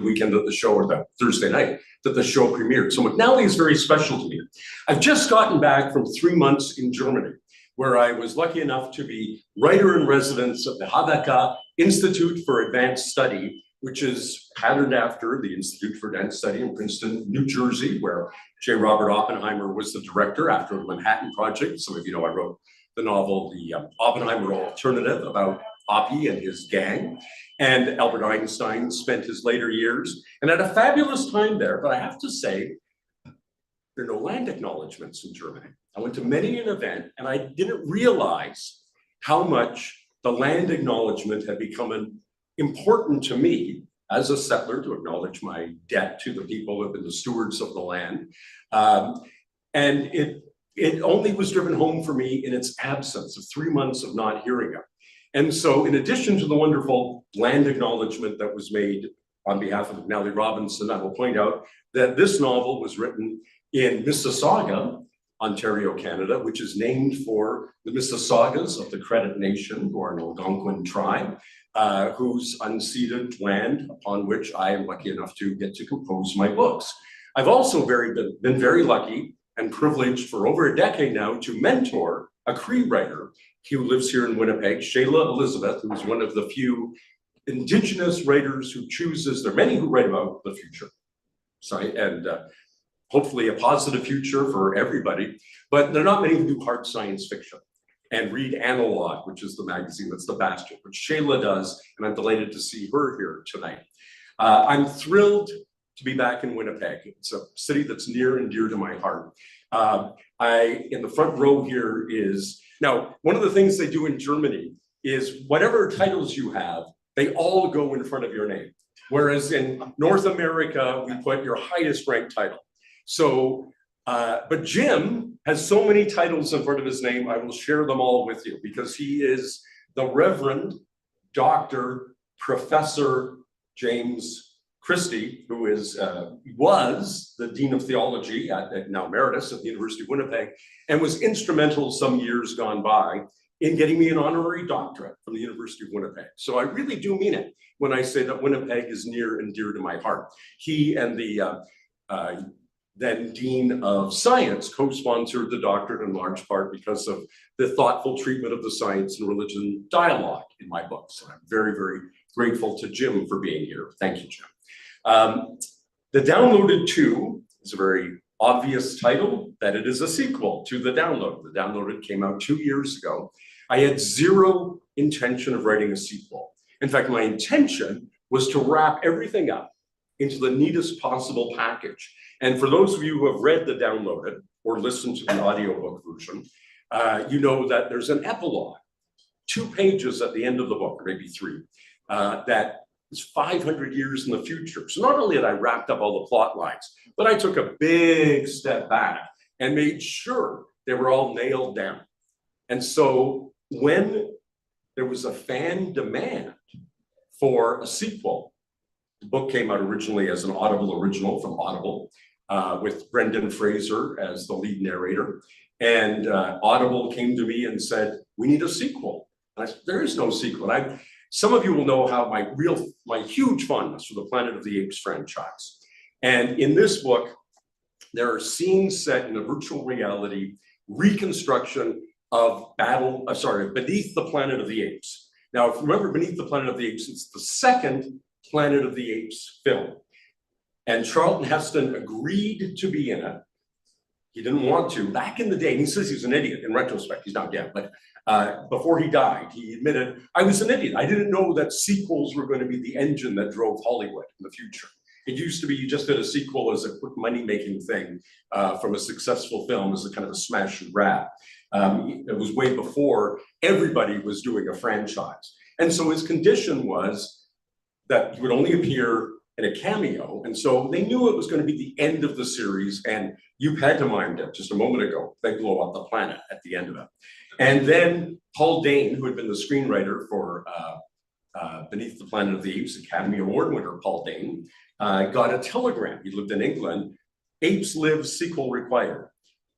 weekend that the show, or the Thursday night that the show premiered. So McNally is very special to me. I've just gotten back from 3 months in Germany, where I was lucky enough to be writer-in-residence at the Habecker Institute for Advanced Study, which is patterned after the Institute for Advanced Study in Princeton, New Jersey, where J. Robert Oppenheimer was the director after the Manhattan Project. Some of you know I wrote the novel, The Oppenheimer Alternative, about Oppie and his gang. And Albert Einstein spent his later years and had a fabulous time there. But I have to say, there are no land acknowledgements in Germany. I went to many an event and I didn't realize how much the land acknowledgement had become important to me as a settler, to acknowledge my debt to the people who have been the stewards of the land. And it only was driven home for me in its absence of 3 months of not hearing it. And so in addition to the wonderful land acknowledgement that was made on behalf of McNally Robinson, I will point out that this novel was written in Mississauga, Ontario, Canada, which is named for the Mississaugas of the Credit Nation, who are an Algonquin tribe, whose unceded land upon which I am lucky enough to get to compose my books. I've also been very lucky and privileged for over a decade now to mentor a Cree writer who lives here in Winnipeg, Shayla Elizabeth, who is one of the few Indigenous writers who chooses, there are many who write about the future, and hopefully a positive future for everybody, but there are not many who do hard science fiction and read Analog, which is the magazine that's the bastion, which Shayla does, and I'm delighted to see her here tonight. I'm thrilled to be back in Winnipeg. It's a city that's near and dear to my heart. In the front row here is, now, one of the things they do in Germany is whatever titles you have, they all go in front of your name. Whereas in North America, we put your highest ranked title. So, but Jim has so many titles in front of his name, I will share them all with you because he is the Reverend Dr. Professor James Christie, who was the Dean of Theology at now Emeritus at the University of Winnipeg, and was instrumental some years gone by in getting me an honorary doctorate from the University of Winnipeg. So I really do mean it when I say that Winnipeg is near and dear to my heart. He and the then Dean of Science co-sponsored the doctorate in large part because of the thoughtful treatment of the science and religion dialogue in my books. And I'm very, very grateful to Jim for being here. Thank you, Jim. The Downloaded 2 is a very obvious title that it is a sequel to The Downloaded. The Downloaded came out 2 years ago. I had zero intention of writing a sequel. In fact, my intention was to wrap everything up into the neatest possible package. And for those of you who have read The Downloaded or listened to the audiobook version, you know that there's an epilogue, 2 pages at the end of the book, or maybe 3, that is 500 years in the future. So not only had I wrapped up all the plot lines, but I took a big step back and made sure they were all nailed down. And so when there was a fan demand for a sequel, the book came out originally as an Audible original from Audible, with Brendan Fraser as the lead narrator. And Audible came to me and said, we need a sequel. And I said, there is no sequel. And some of you will know how my huge fondness for the Planet of the Apes franchise. And in this book, there are scenes set in a virtual reality reconstruction of Beneath the Planet of the Apes. Now, if you remember Beneath the Planet of the Apes, it's the second Planet of the Apes film. And Charlton Heston agreed to be in it. He didn't want to. Back in the day, and he says he's an idiot. In retrospect, he's not dead, but before he died, he admitted, I was an idiot. I didn't know that sequels were going to be the engine that drove Hollywood in the future. It used to be you just did a sequel as a quick money-making thing from a successful film as a kind of a smash and grab. It was way before everybody was doing a franchise. And so his condition was that he would only appear in a cameo. And so they knew it was going to be the end of the series. And you pantomimed it just a moment ago. They blow up the planet at the end of it. And then Paul Dane, who had been the screenwriter for Beneath the Planet of the Apes, Academy Award winner Paul Dane, got a telegram. He lived in England. Apes Live, sequel required.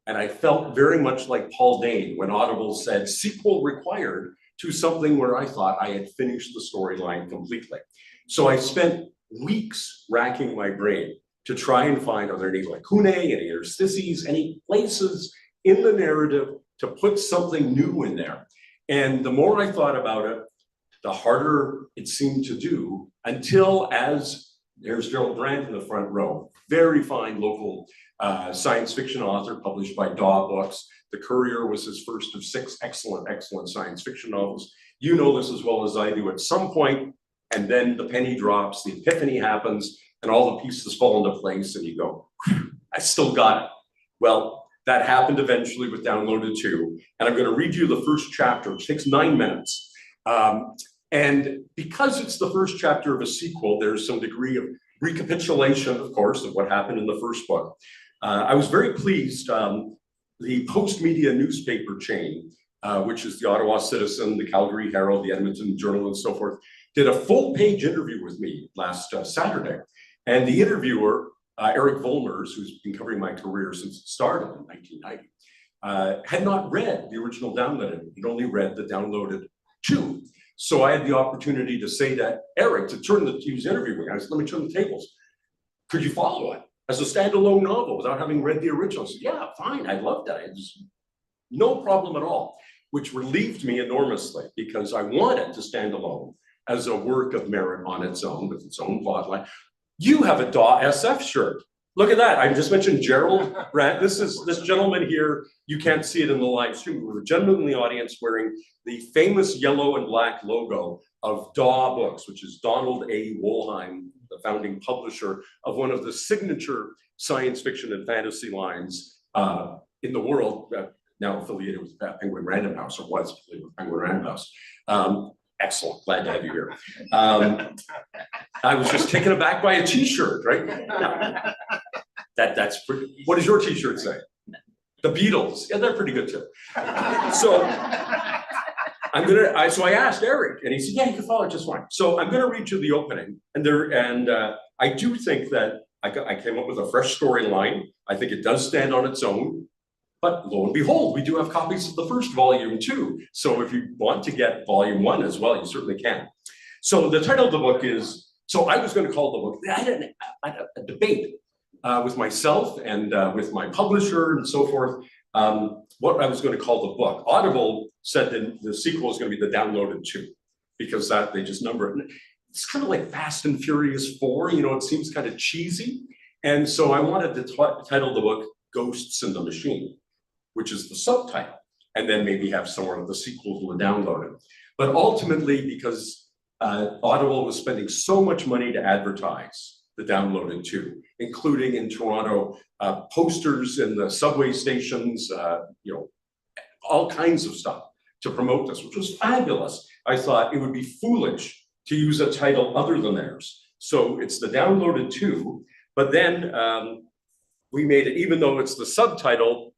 And I felt very much like Paul Dane when Audible said sequel required to something where I thought I had finished the storyline completely. So I spent weeks racking my brain to try and find, are there any lacunae, any interstices, any places in the narrative to put something new in there. And the more I thought about it, the harder it seemed to do, until, as there's Gerald Brandt in the front row, very fine local science fiction author published by Daw Books. The Courier was his first of 6 excellent science fiction novels. You know this as well as I do. At some point, and then the penny drops, the epiphany happens, and all the pieces fall into place, and you go, I still got it. Well, that happened eventually with Downloaded 2, and I'm going to read you the first chapter, which takes 9 minutes. And because it's the first chapter of a sequel, there's some degree of recapitulation, of course, of what happened in the first book. I was very pleased. The Post Media newspaper chain, which is the Ottawa Citizen, the Calgary Herald, the Edmonton Journal, and so forth, did a full-page interview with me last Saturday. And the interviewer, Eric Volmers, who's been covering my career since it started in 1990, had not read the original Downloaded. He'd only read the Downloaded 2. So I had the opportunity to say to Eric, he was interviewing, I said, let me turn the tables. Could you follow it as a standalone novel without having read the original? I said, yeah, fine, I'd love that. No problem at all, which relieved me enormously because I wanted to stand alone as a work of merit on its own, with its own plotline. You have a Daw SF shirt. Look at that. I just mentioned Gerald Brandt. This gentleman here, you can't see it in the live stream. There's a gentleman in the audience wearing the famous yellow and black logo of Daw Books, which is Donald A. Wollheim, the founding publisher of one of the signature science fiction and fantasy lines in the world, now affiliated with Penguin Random House, or was affiliated with Penguin Random House. Excellent, glad to have you here. I was just taken aback by a t-shirt, right? That's pretty, what does your t-shirt say? The Beatles, yeah, they're pretty good too. So I asked Eric, and he said, yeah, you can follow it just fine. So I'm gonna read you the opening, and I do think that I came up with a fresh storyline. I think it does stand on its own. But lo and behold, we do have copies of the first volume too. So if you want to get volume 1 as well, you certainly can. So the title of the book is, so I was going to call the book, I had a debate with myself and with my publisher and so forth, what I was going to call the book. Audible said that the sequel is going to be the Downloaded 2, because that they just number it. It's kind of like Fast and Furious 4, you know, it seems kind of cheesy. And so I wanted to title the book Ghosts in the Machine, which is the subtitle, and then maybe have somewhere of the sequel to the Downloaded. But ultimately, because Audible was spending so much money to advertise the Downloaded 2, including in Toronto, posters in the subway stations, you know, all kinds of stuff to promote this, which was fabulous. I thought it would be foolish to use a title other than theirs. So it's the Downloaded 2, but then we made it, even though it's the subtitle,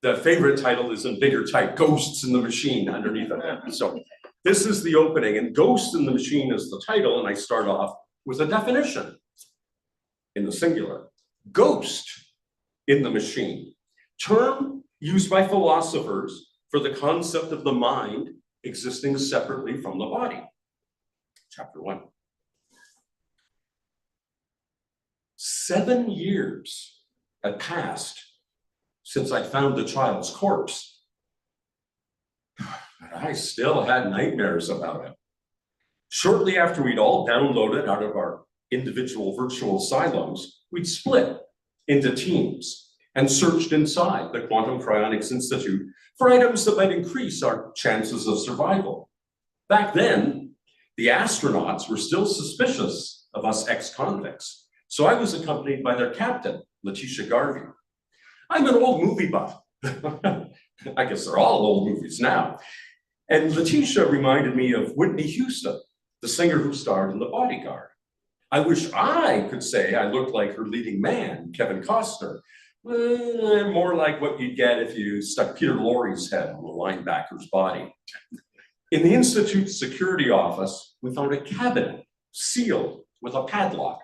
the favorite title is in bigger type, Ghosts in the Machine underneath it. So this is the opening, and Ghosts in the Machine is the title, and I start off with a definition in the singular. Ghost in the machine, term used by philosophers for the concept of the mind existing separately from the body. Chapter 1. 7 years had passed since I found the child's corpse. But I still had nightmares about it. Shortly after we'd all downloaded out of our individual virtual silos, we'd split into teams and searched inside the Quantum Cryonics Institute for items that might increase our chances of survival. Back then, the astronauts were still suspicious of us ex-convicts, so I was accompanied by their captain, Letitia Garvey. I'm an old movie buff. I guess they're all old movies now. And Letitia reminded me of Whitney Houston, the singer who starred in The Bodyguard. I wish I could say I looked like her leading man, Kevin Costner. More like what you'd get if you stuck Peter Lorre's head on the linebacker's body. In the Institute's security office, we found a cabinet sealed with a padlock.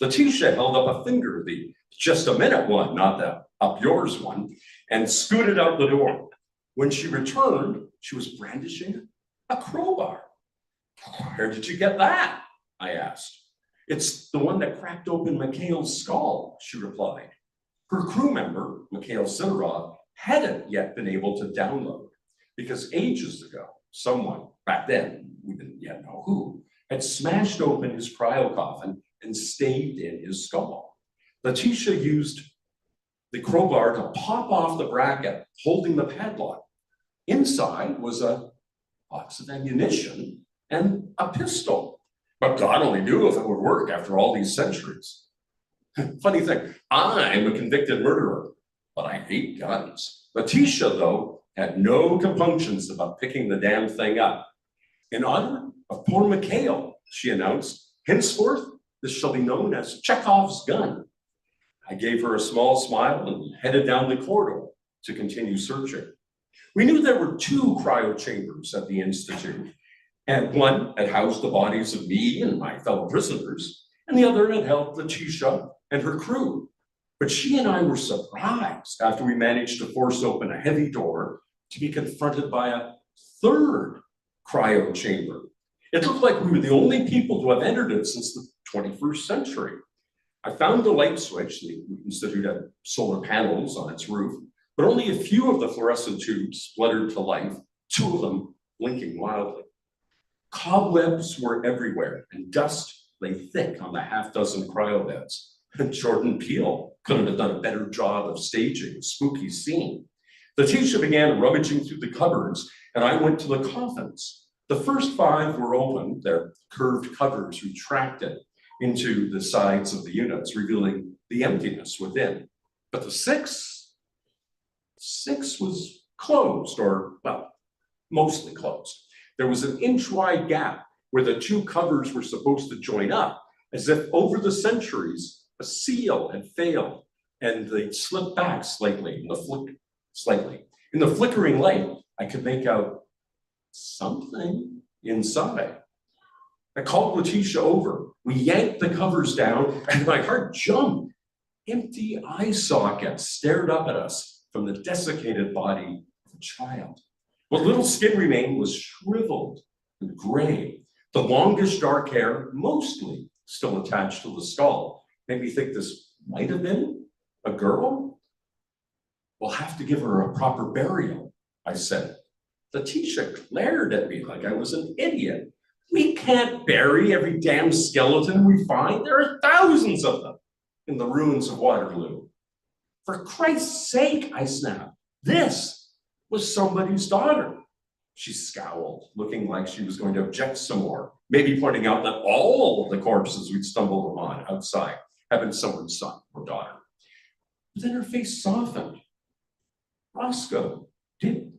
Letitia held up a finger, the just a minute one, not the up yours one, and scooted out the door. When she returned, she was brandishing a crowbar. Where did you get that? I asked. It's the one that cracked open Mikhail's skull, she replied. Her crew member, Mikhail Sidorov, hadn't yet been able to download because ages ago, someone, back then, we didn't yet know who, had smashed open his cryo coffin and staved in his skull. Letitia used the crowbar to pop off the bracket holding the padlock. Inside was a box of ammunition and a pistol. But God only knew if it would work after all these centuries. Funny thing, I'm a convicted murderer, but I hate guns. Letitia, though, had no compunctions about picking the damn thing up. In honor of poor Mikhail, she announced, henceforth, this shall be known as Chekhov's gun. I gave her a small smile and headed down the corridor to continue searching. We knew there were 2 cryo chambers at the Institute, and one had housed the bodies of me and my fellow prisoners, and the other had held Letitia and her crew. But she and I were surprised after we managed to force open a heavy door to be confronted by a 3rd cryo chamber. It looked like we were the only people to have entered it since the 21st century. I found the light switch. The Institute had solar panels on its roof, but only a few of the fluorescent tubes spluttered to life, 2 of them blinking wildly. Cobwebs were everywhere, and dust lay thick on the half-dozen cryo beds. And Jordan Peele couldn't have done a better job of staging a spooky scene. Letitia began rummaging through the cupboards, and I went to the coffins. The first 5 were open, their curved covers retracted into the sides of the units, revealing the emptiness within. But the sixth was closed, or, well, mostly closed. There was an inch-wide gap where the 2 covers were supposed to join up, as if over the centuries, a seal had failed, and they slipped back slightly. In the flickering light, I could make out something inside. I called Letitia over. We yanked the covers down, and my heart jumped. Empty eye sockets stared up at us from the desiccated body of a child. What little skin remained was shriveled and gray. The longish dark hair, mostly still attached to the skull, made me think this might have been a girl. We'll have to give her a proper burial, I said. Letitia glared at me like I was an idiot. We can't bury every damn skeleton we find. There are thousands of them in the ruins of Waterloo. For Christ's sake, I snapped. This was somebody's daughter. She scowled, looking like she was going to object some more, maybe pointing out that all of the corpses we'd stumbled upon outside had been someone's son or daughter. But then her face softened. Roscoe, did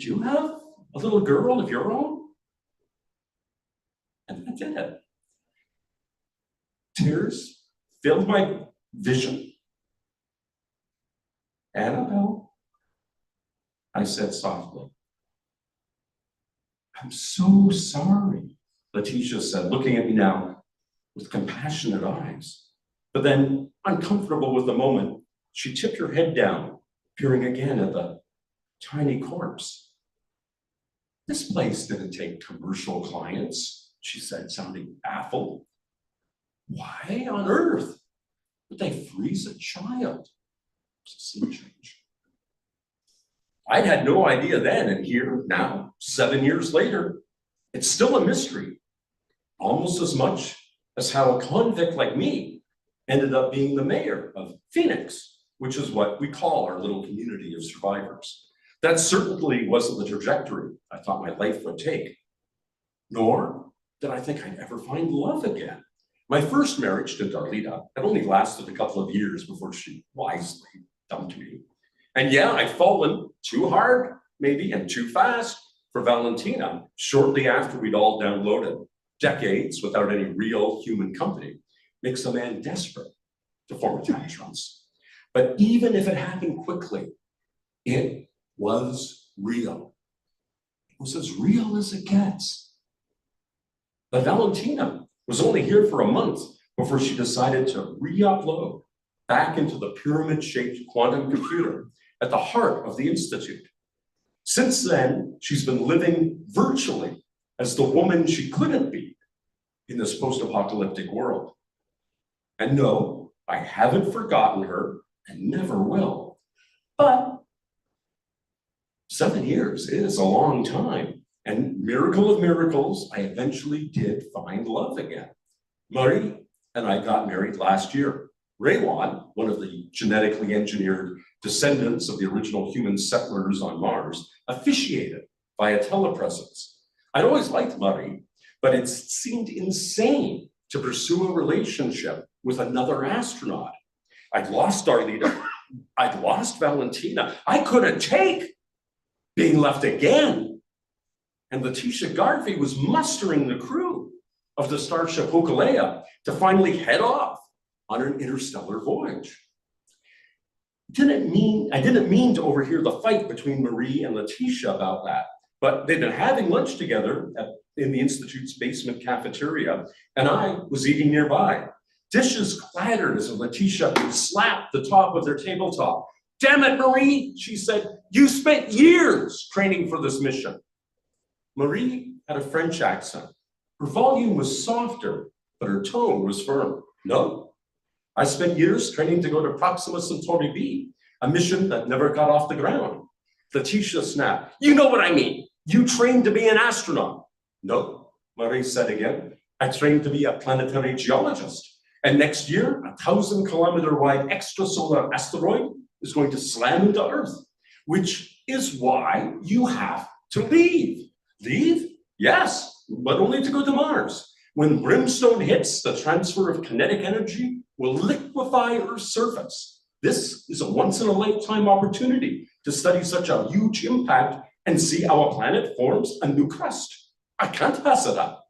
you have a little girl of your own? And I did. Tears filled my vision. Annabelle, I said softly. I'm so sorry, Letitia said, looking at me now with compassionate eyes. But then, uncomfortable with the moment, she tipped her head down, peering again at the tiny corpse. This place didn't take commercial clients, she said, sounding baffled. Why on earth would they freeze a child? It's a sea change. I'd had no idea then, and here now, 7 years later, it's still a mystery, almost as much as how a convict like me ended up being the mayor of Phoenix, which is what we call our little community of survivors. That certainly wasn't the trajectory I thought my life would take, nor did I think I'd ever find love again. My first marriage to Darlita had only lasted a couple of years before she wisely dumped me. And yeah, I'd fallen too hard, maybe, and too fast for Valentina shortly after we'd all downloaded. Decades without any real human company makes a man desperate to form attachments. But even if it happened quickly, it was real. It was as real as it gets. But Valentina was only here for a month before she decided to re-upload back into the pyramid-shaped quantum computer at the heart of the Institute. Since then, she's been living virtually as the woman she couldn't be, in this post-apocalyptic world. And no, I haven't forgotten her and never will. But 7 years is a long time. And miracle of miracles, I eventually did find love again. Marie and I got married last year. Raywan, one of the genetically engineered descendants of the original human settlers on Mars, officiated via telepresence. I'd always liked Marie, but it seemed insane to pursue a relationship with another astronaut. I'd lost Darlita, I'd lost Valentina. I couldn't take being left again. And Letitia Garvey was mustering the crew of the starship Hokulea to finally head off on an interstellar voyage. I didn't mean to overhear the fight between Marie and Letitia about that, but they'd been having lunch together in the Institute's basement cafeteria, and I was eating nearby. Dishes clattered as Letitia slapped the top of their tabletop. "Damn it, Marie," she said, "you spent years training for this mission." Marie had a French accent. Her volume was softer, but her tone was firm. "No, I spent years training to go to Proxima Centauri B, a mission that never got off the ground." Letitia snapped. "You know what I mean. You trained to be an astronaut." "No," Marie said again. "I trained to be a planetary geologist. And next year, a 1,000-kilometer wide extrasolar asteroid is going to slam into Earth, which is why you have to leave." "Leave?" "Yes, but only to go to Mars. When brimstone hits, the transfer of kinetic energy will liquefy Earth's surface. This is a once-in-a-lifetime opportunity to study such a huge impact and see how a planet forms a new crust. I can't pass it up."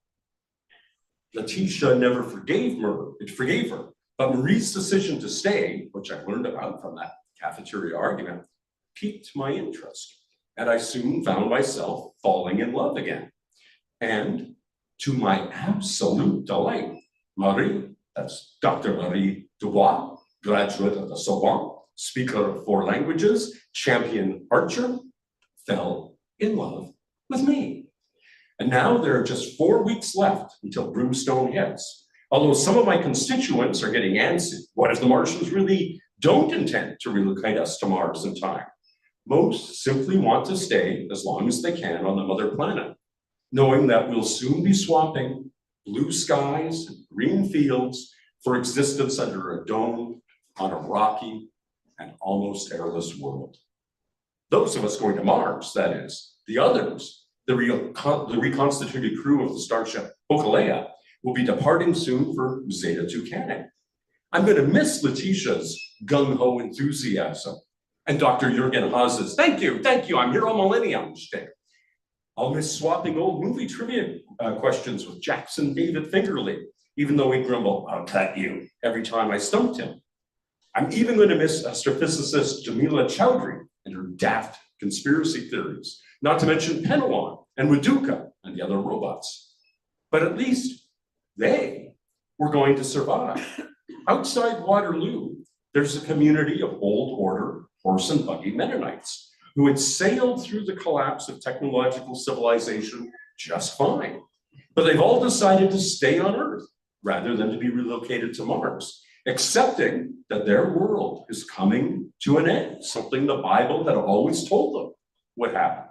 Letitia never forgave her, but Marie's decision to stay, which I learned about from that cafeteria argument, piqued my interest, and I soon found myself falling in love again. And to my absolute delight, Marie, that's Dr. Marie Dubois, graduate of the Sorbonne, speaker of 4 languages, champion archer, fell in love with me. And now there are just 4 weeks left until brimstone hits. Although some of my constituents are getting antsy. What if the Martians really don't intend to relocate us to Mars in time? Most simply want to stay as long as they can on the mother planet, knowing that we'll soon be swapping blue skies and green fields for existence under a dome on a rocky and almost airless world. Those of us going to Mars, that is. The others, the reconstituted crew of the starship Hokulea, will be departing soon for Zeta Tucanae. I'm going to miss Letitia's gung-ho enthusiasm and Dr. Jürgen Haas's thank you, I'm here all millennium shtick. I'll miss swapping old movie trivia questions with Jackson David Fingerly, even though he'd grumble, "I'll cut you," every time I stumped him. I'm even going to miss astrophysicist Jamila Chowdhury and her daft conspiracy theories, not to mention Penelon and Waduka and the other robots. But at least they were going to survive. Outside Waterloo, there's a community of old order, horse and buggy Mennonites who had sailed through the collapse of technological civilization just fine. But they've all decided to stay on Earth rather than to be relocated to Mars, accepting that their world is coming to an end, something the Bible had always told them would happen.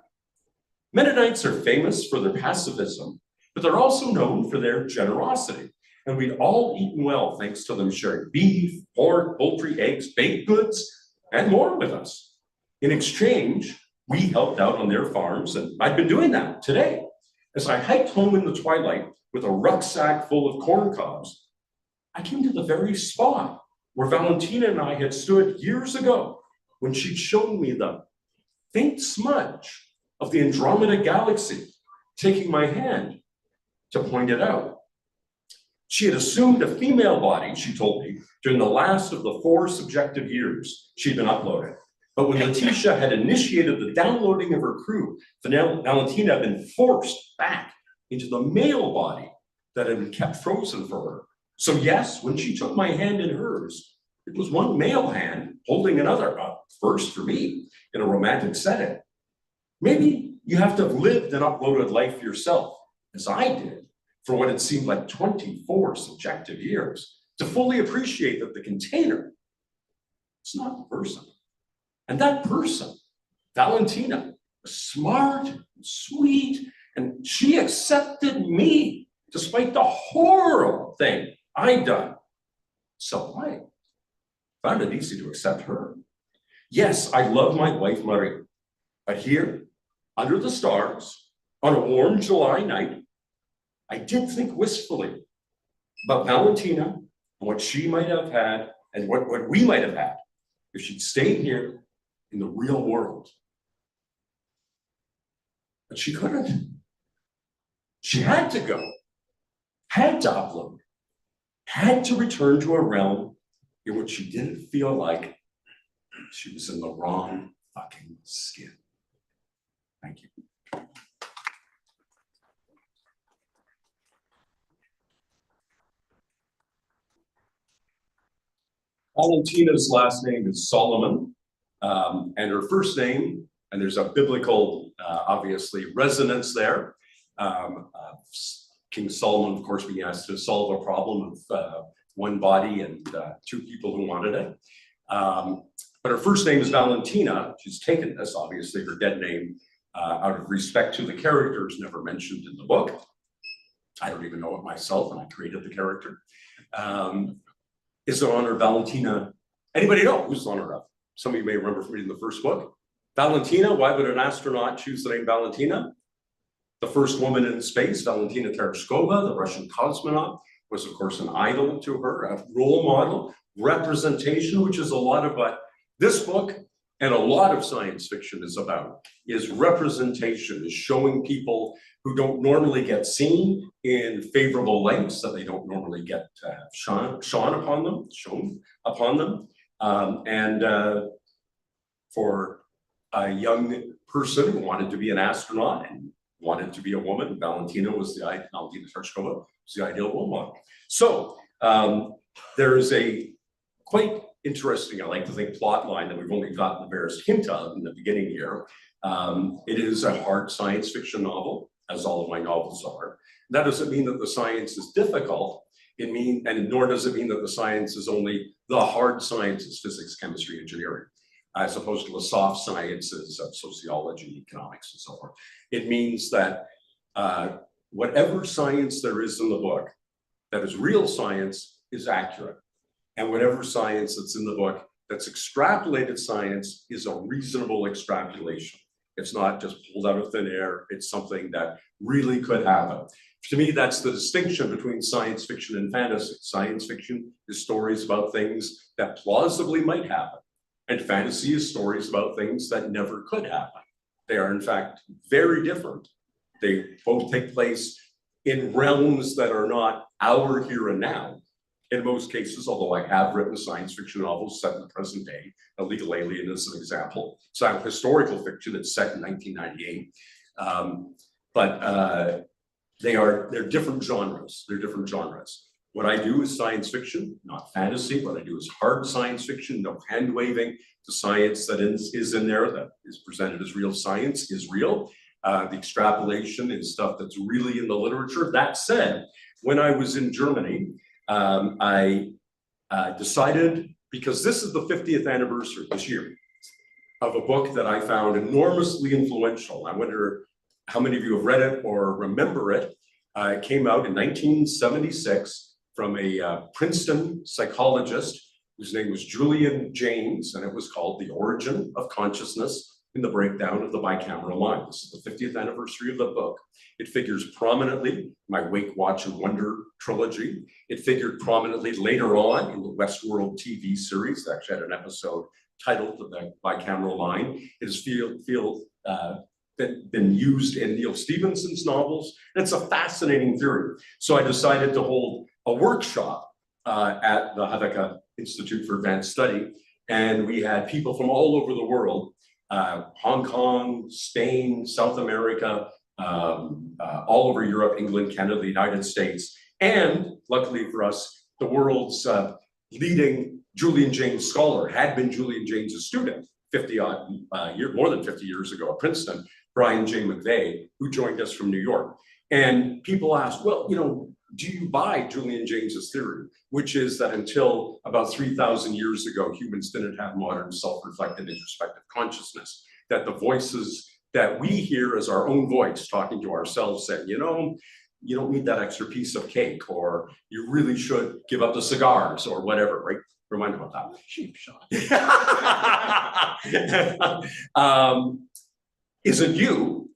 Mennonites are famous for their pacifism, but they're also known for their generosity. And we'd all eaten well thanks to them sharing beef, pork, poultry, eggs, baked goods, and more with us. In exchange, we helped out on their farms, and I've been doing that today. As I hiked home in the twilight with a rucksack full of corn cobs, I came to the very spot where Valentina and I had stood years ago when she'd shown me the faint smudge of the Andromeda galaxy, taking my hand to point it out. She had assumed a female body, she told me, during the last of the 4 subjective years she'd been uploaded. But when Letitia had initiated the downloading of her crew, Valentina had been forced back into the male body that had been kept frozen for her. So yes, when she took my hand in hers, it was one male hand holding another, first for me, in a romantic setting. Maybe you have to have lived an uploaded life yourself, as I did, for what had seemed like 24 subjective years to fully appreciate that the container is not the person. And that person, Valentina, was smart, and sweet, and she accepted me despite the horrible thing I'd done. So I found it easy to accept her. Yes, I love my wife, Maria, but here, under the stars, on a warm July night, I did think wistfully about Valentina and what she might have had and what we might have had if she'd stayed here in the real world. But she couldn't. She had to go, had to upload, had to return to a realm in which she didn't feel like she was in the wrong fucking skin. Thank you. Valentina's last name is Solomon, and her first name, and there's a biblical, obviously, resonance there. King Solomon, of course, being asked to solve a problem of one body and two people who wanted it. But her first name is Valentina. She's taken this, obviously, her dead name, out of respect to the characters never mentioned in the book. I don't even know it myself, and I created the character. Is in honor of Valentina. Anybody know who's in honor of? Some of you may remember from reading the first book. Valentina, why would an astronaut choose the name Valentina? The first woman in space, Valentina Tereshkova, the Russian cosmonaut, was of course an idol to her, a role model, representation, which is a lot of what this book and a lot of science fiction is about, is representation, is showing people who don't normally get seen in favorable lights, that they don't normally get shown upon them. For a young person who wanted to be an astronaut and wanted to be a woman, Valentina Tereshkova was the ideal role model. So there is a quite interesting, I like to think, plot line that we've only gotten the barest hint of in the beginning here. It is a hard science fiction novel, as all of my novels are. That doesn't mean that the science is difficult. And nor does it mean that the science is only the hard sciences, physics, chemistry, engineering, as opposed to the soft sciences of sociology, economics, and so forth. It means that whatever science there is in the book that is real science is accurate. And whatever science that's in the book that's extrapolated science is a reasonable extrapolation. It's not just pulled out of thin air. It's something that really could happen. To me, that's the distinction between science fiction and fantasy. Science fiction is stories about things that plausibly might happen. And fantasy is stories about things that never could happen. They are, in fact, very different. They both take place in realms that are not our here and now. In most cases, although I have written science fiction novels set in the present day, A Legal Alien is an example. It's historical fiction that's set in 1998. They're different genres. They're different genres. What I do is science fiction, not fantasy. What I do is hard science fiction, no hand waving. The science that is in there, that is presented as real science, is real. The extrapolation is stuff that's really in the literature. That said, when I was in Germany, I decided, because this is the 50th anniversary this year of a book that I found enormously influential. I wonder how many of you have read it or remember it. It came out in 1976 from a Princeton psychologist whose name was Julian Jaynes, and it was called The Origin of Consciousness in the Breakdown of the Bicameral Mind. This is the 50th anniversary of the book. It figures prominently in my Wake, Watch, and Wonder trilogy. It figured prominently later on in the Westworld TV series that actually had an episode titled The Bicameral Mind. It has been used in Neil Stephenson's novels. And it's a fascinating theory. So I decided to hold a workshop at the Haveka Institute for Advanced Study. And we had people from all over the world, Hong Kong, Spain, South America, all over Europe, England, Canada, the United States, and luckily for us, the world's leading Julian Jaynes scholar, had been Julian Jaynes' student more than 50 years ago at Princeton, Brian J. McVeigh, who joined us from New York. And people ask, well, do you buy Julian James's theory, which is that until about 3,000 years ago, humans didn't have modern self-reflective introspective consciousness, that the voices that we hear as our own voice talking to ourselves saying, you don't need that extra piece of cake, or you really should give up the cigars, or whatever, right? Remind about that. Cheap shot. Is it you?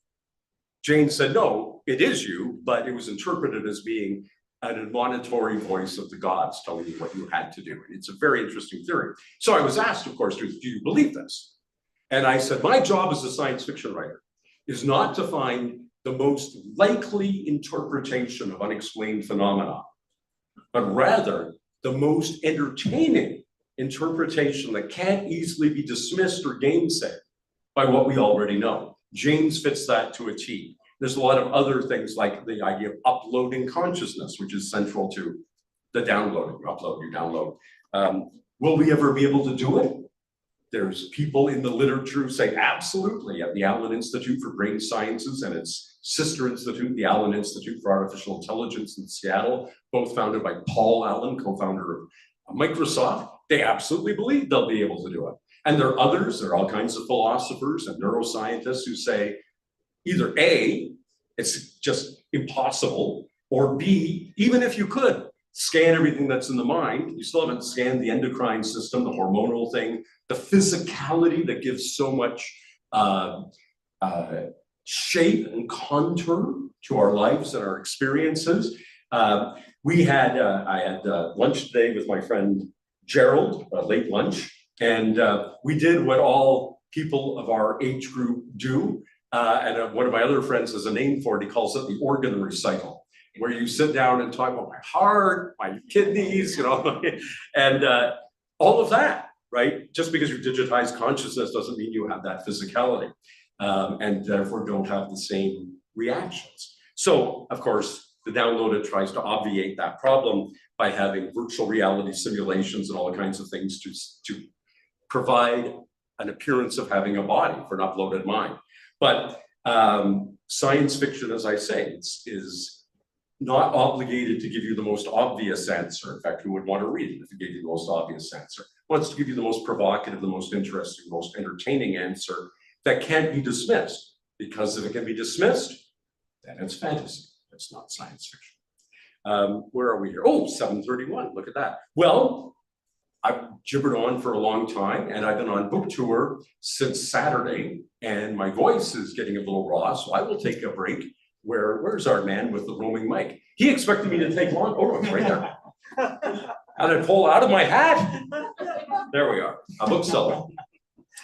Jane said, no, it is you, but it was interpreted as being an admonitory voice of the gods telling you what you had to do. And it's a very interesting theory. So I was asked, of course, do you believe this? And I said, my job as a science fiction writer is not to find the most likely interpretation of unexplained phenomena, but rather the most entertaining interpretation that can't easily be dismissed or gainsaid by what we already know. James fits that to a T. There's a lot of other things like the idea of uploading consciousness, which is central to the downloading. You upload, you download. Will we ever be able to do it? There's people in the literature who say absolutely. At the Allen Institute for Brain Sciences and its sister institute, the Allen Institute for Artificial Intelligence in Seattle, both founded by Paul Allen, co-founder of Microsoft, they absolutely believe they'll be able to do it. And there are others, there are all kinds of philosophers and neuroscientists who say either A, it's just impossible, or B, even if you could scan everything that's in the mind, you still haven't scanned the endocrine system, the hormonal thing, the physicality that gives so much shape and contour to our lives and our experiences. I had lunch today with my friend Gerald, a late lunch, and we did what all people of our age group do. And one of my other friends has a name for it. He calls it the organ recital, where you sit down and talk about my heart, my kidneys, and all of that, right? Just because you digitize consciousness doesn't mean you have that physicality, and therefore don't have the same reactions. So, of course, the downloader tries to obviate that problem by having virtual reality simulations and all kinds of things to provide an appearance of having a body for an uploaded mind. But science fiction, as I say, is not obligated to give you the most obvious answer. In fact, who would want to read it if it gave you the most obvious answer? It wants to give you the most provocative, the most interesting, most entertaining answer that can't be dismissed. Because if it can be dismissed, then it's fantasy. It's not science fiction. Where are we here? Oh, 7:31, look at that. Well, I've gibbered on for a long time, and I've been on book tour since Saturday, and my voice is getting a little raw, so I will take a break. Where's our man with the roaming mic? He expected me to take long. Oh, it's right there. How did I pull out of my hat? There we are, a bookseller.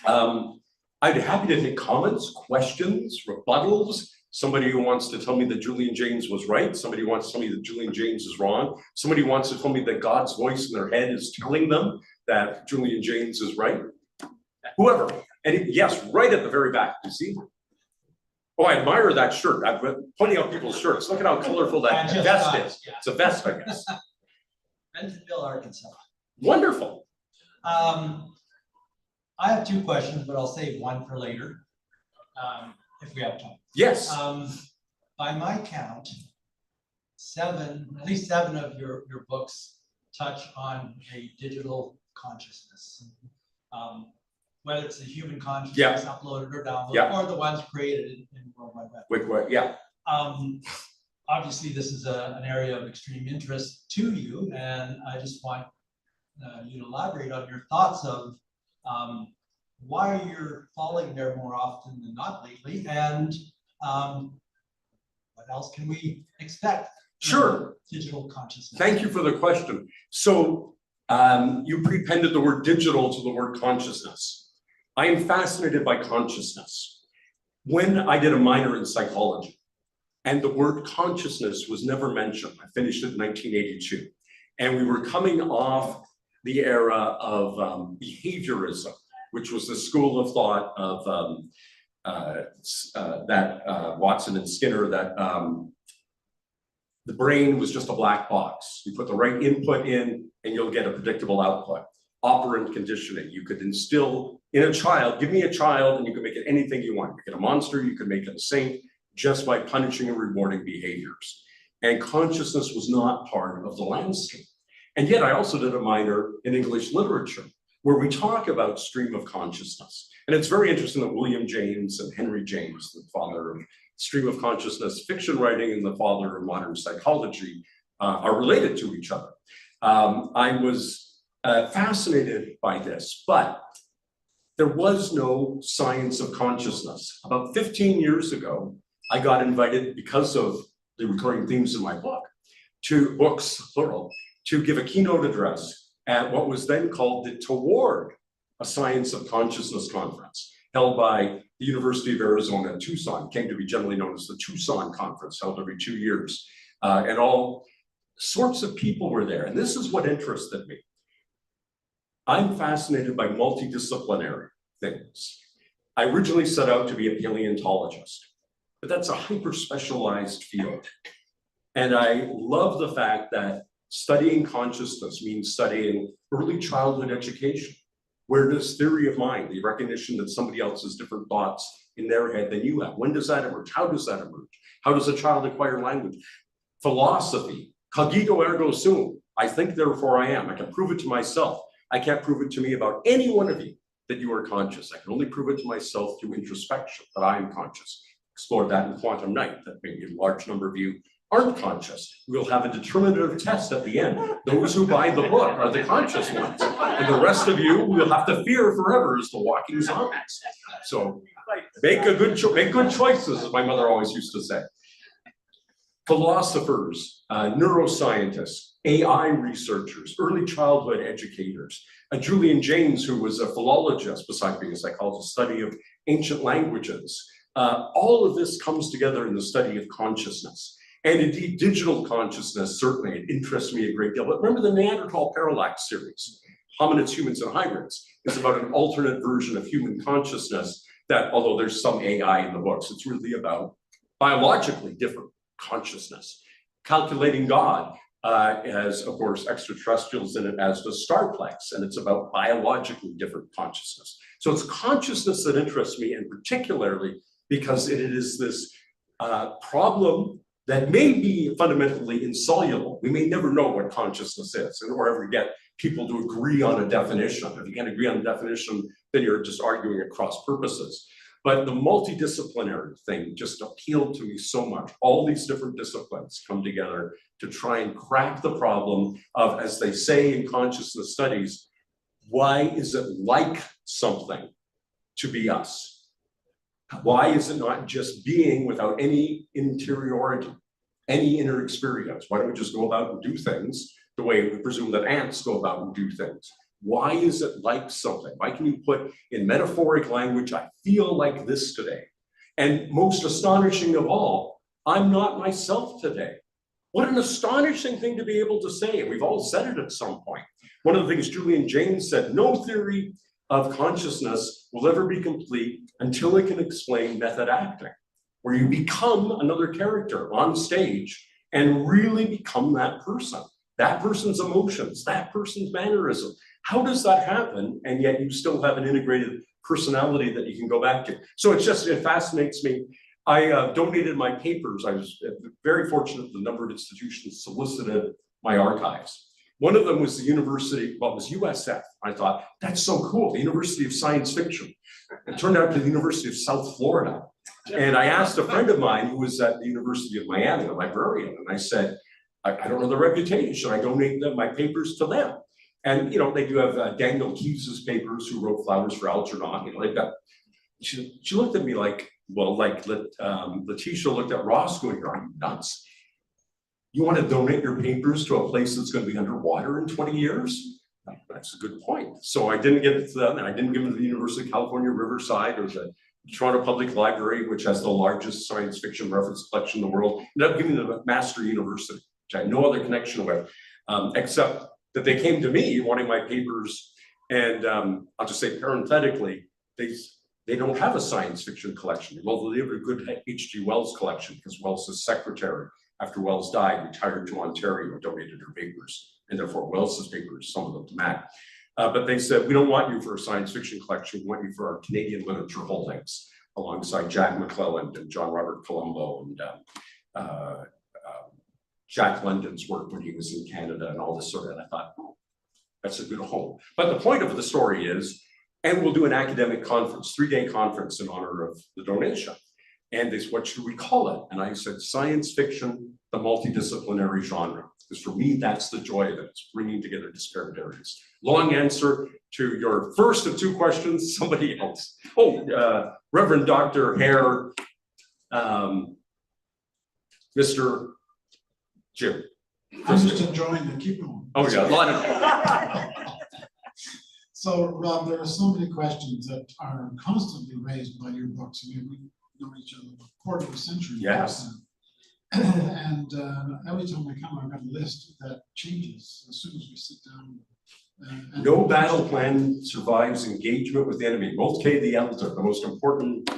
I'd be happy to take comments, questions, rebuttals. Somebody who wants to tell me that Julian James was right. Somebody who wants to tell me that Julian James is wrong. Somebody who wants to tell me that God's voice in their head is telling them that Julian James is right. Whoever. And yes, right at the very back, you see? Oh, I admire that shirt. I've been pointing out people's shirts. Look at how colorful that vest is. Yeah. It's a vest, I guess. Bentonville, Arkansas. Wonderful. I have two questions, but I'll save one for later, if we have time. Yes. By my count, at least seven of your books touch on a digital consciousness. Whether it's the human consciousness uploaded or downloaded, or the ones created in World Wide Web. Yeah. Obviously, this is an area of extreme interest to you, and I just want you to elaborate on your thoughts of why you're falling there more often than not lately, and what else can we expect? Sure. Digital consciousness. Thank you for the question. So you prepended the word digital to the word consciousness. I am fascinated by consciousness. When I did a minor in psychology, and the word consciousness was never mentioned. I finished it in 1982. And we were coming off the era of behaviorism, which was the school of thought of Watson and Skinner, that the brain was just a black box. You put the right input in and you'll get a predictable output. Operant conditioning. You could instill in a child, give me a child and you can make it anything you want. You could make it a monster, you could make it a saint, just by punishing and rewarding behaviors. And consciousness was not part of the landscape. And yet I also did a minor in English literature, where we talk about stream of consciousness. And it's very interesting that William James and Henry James, the father of stream of consciousness fiction writing and the father of modern psychology, are related to each other. I was fascinated by this, but there was no science of consciousness. About 15 years ago, I got invited, because of the recurring themes in my book, to books, plural, to give a keynote address at what was then called the Toward a Science of Consciousness conference, held by the University of Arizona in Tucson, came to be generally known as the Tucson Conference, held every 2 years. And all sorts of people were there. And this is what interested me. I'm fascinated by multidisciplinary things. I originally set out to be a paleontologist, but that's a hyper-specialized field. And I love the fact that studying consciousness means studying early childhood education. Where does theory of mind, the recognition that somebody else has different thoughts in their head than you have, when does that emerge? How does that emerge? How does a child acquire language? Philosophy, cogito ergo sum. I think, therefore I am. I can prove it to myself. I can't prove it to me about any one of you that you are conscious. I can only prove it to myself through introspection, that I am conscious. Explored that in Quantum Night, that maybe a large number of you aren't conscious. We'll have a determinative test at the end. Those who buy the book are the conscious ones. And the rest of you will have to fear forever as the walking zombies. So make good choices, as my mother always used to say. Philosophers, neuroscientists, AI researchers, early childhood educators, Julian Jaynes, who was a philologist, besides being a psychologist, study of ancient languages. All of this comes together in the study of consciousness. And indeed, digital consciousness, certainly, it interests me a great deal. But remember the Neanderthal Parallax series, Hominids, Humans, and Hybrids, is about an alternate version of human consciousness that, although there's some AI in the books, it's really about biologically different consciousness. Calculating God has, of course, extraterrestrials in it, as does Starplex, and it's about biologically different consciousness. So it's consciousness that interests me, and particularly because it is this problem that may be fundamentally insoluble. We may never know what consciousness is, or ever get people to agree on a definition. If you can't agree on a definition, then you're just arguing at cross purposes. But the multidisciplinary thing just appealed to me so much. All these different disciplines come together to try and crack the problem of, as they say in consciousness studies, why is it like something to be us? Why is it not just being without any interiority, any inner experience? Why don't we just go about and do things the way we presume that ants go about and do things? Why is it like something? Why can you put in metaphoric language, I feel like this today? And most astonishing of all, I'm not myself today. What an astonishing thing to be able to say. And we've all said it at some point. One of the things Julian Jaynes said, no theory of consciousness will ever be complete until it can explain method acting, where you become another character on stage and really become that person's emotions, that person's mannerism. How does that happen? And yet you still have an integrated personality that you can go back to. So it fascinates me. I donated my papers. I was very fortunate the number of institutions solicited my archives. One of them was the university, well, it was USF. I thought, that's so cool, the University of Science Fiction. It turned out to the University of South Florida. And I asked a friend of mine who was at the University of Miami, a librarian, and I said, I don't know the reputation, should I donate my papers to them? And they do have Daniel Keyes's papers, who wrote Flowers for Algernon. They've got, she looked at me like, well, like Letitia looked at Ross going, are you nuts? You want to donate your papers to a place that's going to be underwater in 20 years? That's a good point. So I didn't give it to them, and I didn't give them to the University of California, Riverside, or the Toronto Public Library, which has the largest science fiction reference collection in the world. Ended up giving them to Master University, which I had no other connection with, except that they came to me wanting my papers. And I'll just say parenthetically, they don't have a science fiction collection. Well, they have a good H.G. Wells collection, because Wells' secretary, after Wells died, retired to Ontario and donated her papers, and therefore Wells's papers, some of them to Mac. But they said, we don't want you for a science fiction collection, we want you for our Canadian literature holdings. alongside Jack McClelland and John Robert Colombo and Jack London's work when he was in Canada and all this sort of, and I thought, oh, that's a good home. But the point of the story is, and we'll do an academic conference, 3-day conference in honor of the donation. And they said, what should we call it? And I said, science fiction, the multidisciplinary genre. Because for me, that's the joy of it. It's bringing together disparate areas. Long answer to your first of 2 questions, somebody else. Oh, Reverend Dr. Hare, Mr. Jim. I'm just enjoying it. Keep going. Oh yeah, a lot of. So Rob, there are so many questions that are constantly raised by your books. I mean, we know each other for a quarter of a century. Yes. And every time I come, I've got a list that changes as soon as we sit down. No battle plan survives engagement with the enemy. Multi the Elder, the most important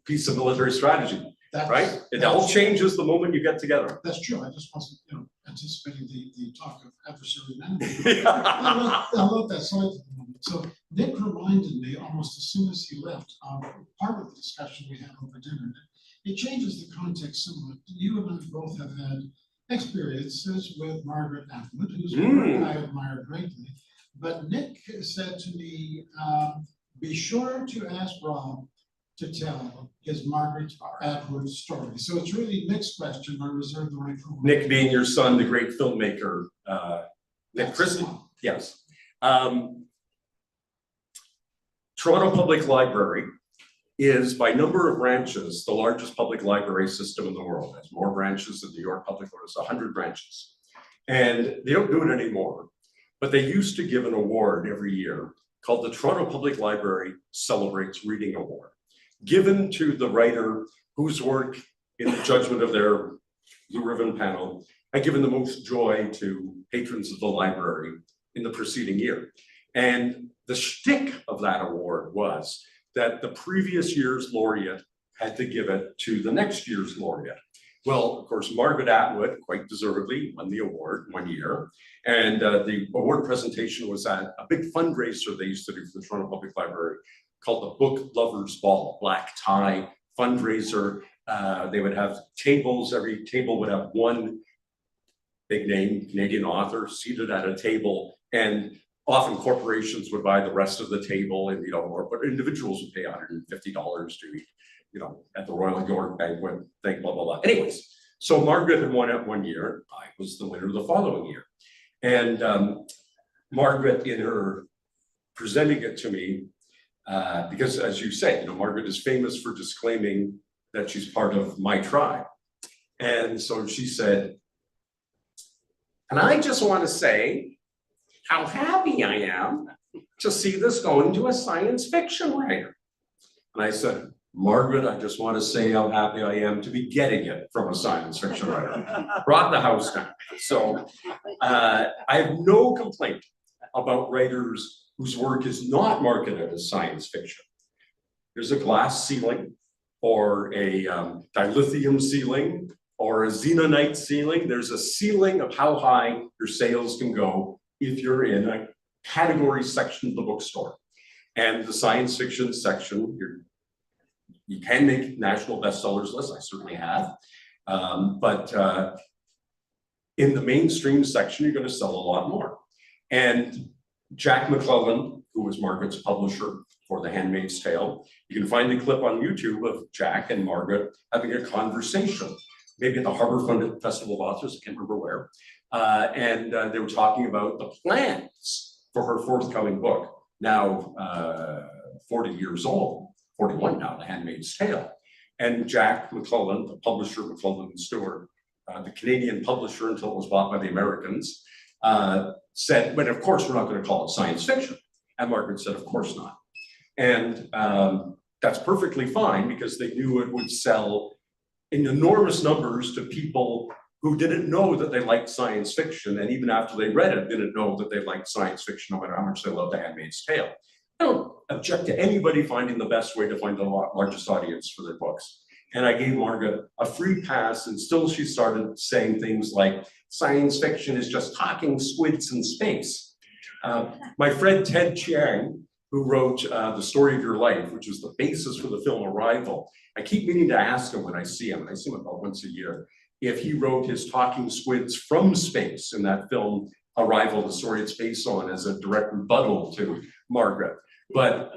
piece of military strategy. Right? It all changes the moment you get together. That's true. I just wasn't, anticipating the talk of adversary and enemy. I love that slide at the moment. So Nick reminded me almost as soon as he left of part of the discussion we had over dinner. It changes the context somewhat. You and I both have had experiences with Margaret Atwood, whose work I admire greatly. But Nick said to me, be sure to ask Rob to tell his Margaret Atwood story. So it's really Nick's question. I reserve the right for Nick being your son, the great filmmaker, Nick Christie. Yes. Toronto Public Library is, by number of branches, the largest public library system in the world. It has more branches than New York Public Library. It's 100 branches. And they don't do it anymore, but they used to give an award every year called the Toronto Public Library Celebrates Reading Award, given to the writer whose work, in the judgment of their blue ribbon panel, had given the most joy to patrons of the library in the preceding year. And the shtick of that award was that the previous year's laureate had to give it to the next year's laureate. Well, of course, Margaret Atwood, quite deservedly, won the award one year. And the award presentation was at a big fundraiser they used to do for the Toronto Public Library called the Book Lovers Ball, black tie fundraiser. They would have tables. Every table would have one big name Canadian author seated at a table, and often corporations would buy the rest of the table, and but individuals would pay $150 to eat, at the Royal York banquet thing, blah blah blah. Anyways, so Margaret had won it one year. I was the winner the following year, and Margaret, in her presenting it to me, because as you say, Margaret is famous for disclaiming that she's part of my tribe, and so she said, and I just want to say how happy I am to see this going to a science fiction writer. And I said, Margaret, I just want to say how happy I am to be getting it from a science fiction writer. Brought the house down. So I have no complaint about writers whose work is not marketed as science fiction. There's a glass ceiling, or a dilithium ceiling, or a xenonite ceiling. There's a ceiling of how high your sales can go if you're in a category section of the bookstore. And the science fiction section, you can make national bestsellers lists, I certainly have. But in the mainstream section, you're going to sell a lot more. And Jack McClelland, who was Margaret's publisher for The Handmaid's Tale, you can find the clip on YouTube of Jack and Margaret having a conversation, maybe at the Harbour Festival of Authors, I can't remember where. And they were talking about the plans for her forthcoming book, now 40 years old, 41 now, The Handmaid's Tale. And Jack McClelland, the publisher, McClelland and Stewart, the Canadian publisher until it was bought by the Americans, said, but of course we're not going to call it science fiction. And Margaret said, of course not. And that's perfectly fine, because they knew it would sell in enormous numbers to people who didn't know that they liked science fiction, and even after they read it, didn't know that they liked science fiction, no matter how much they loved The Handmaid's Tale. I don't object to anybody finding the best way to find the largest audience for their books. And I gave Margaret a free pass, and still she started saying things like, science fiction is just talking squids in space. My friend Ted Chiang, who wrote The Story of Your Life, which was the basis for the film Arrival. I keep meaning to ask him when I see him, and I see him about once a year, if he wrote his talking squids from space in that film Arrival, the story it's based on, as a direct rebuttal to Margaret. But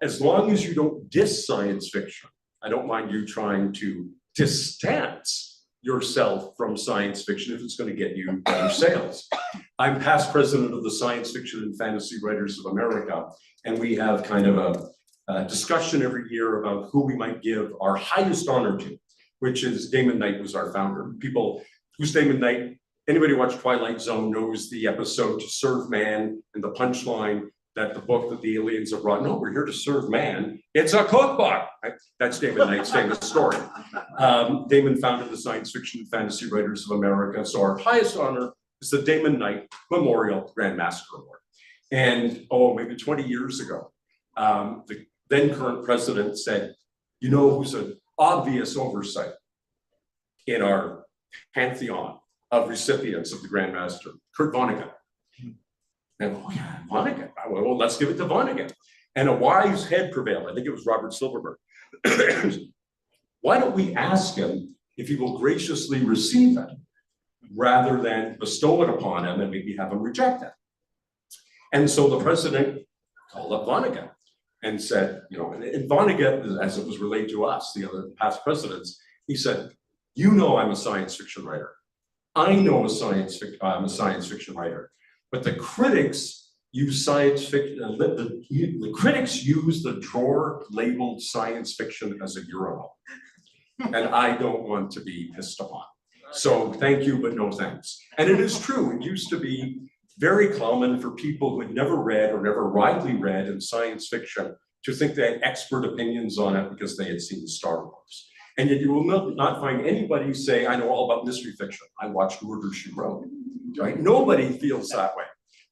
as long as you don't diss science fiction, I don't mind you trying to distance yourself from science fiction if it's going to get you better sales. I'm past president of the Science Fiction and Fantasy Writers of America, and we have kind of a discussion every year about who we might give our highest honor to, which is Damon Knight was our founder. People, who's Damon Knight? Anybody watch Twilight Zone knows the episode To Serve Man and the punchline that the book that the aliens have brought. No, we're here to serve man. It's a cookbook. Right? That's Damon Knight's famous story. Damon founded the Science Fiction and Fantasy Writers of America. So our highest honor is the Damon Knight Memorial Grand Master Award. And maybe 20 years ago, the then current president said, you know who's an obvious oversight in our pantheon of recipients of the Grand Master? Kurt Vonnegut. And Vonnegut, well, let's give it to Vonnegut. And a wise head prevailed. I think it was Robert Silverberg. Why don't we ask him if he will graciously receive it rather than bestow it upon him and maybe have him reject it? And so the president called up Vonnegut and said, and Vonnegut, as it was relayed to us, the other past presidents, he said, I'm a science fiction writer. I know I'm a science fiction writer. But the critics use science fiction, the critics use the drawer labeled science fiction as a urinal. And I don't want to be pissed upon. So thank you, but no thanks. And it is true, it used to be very common for people who had never read or never widely read in science fiction to think they had expert opinions on it because they had seen Star Wars. And yet you will not find anybody say, I know all about mystery fiction. I watched Murder, She Wrote. Right? Nobody feels that way.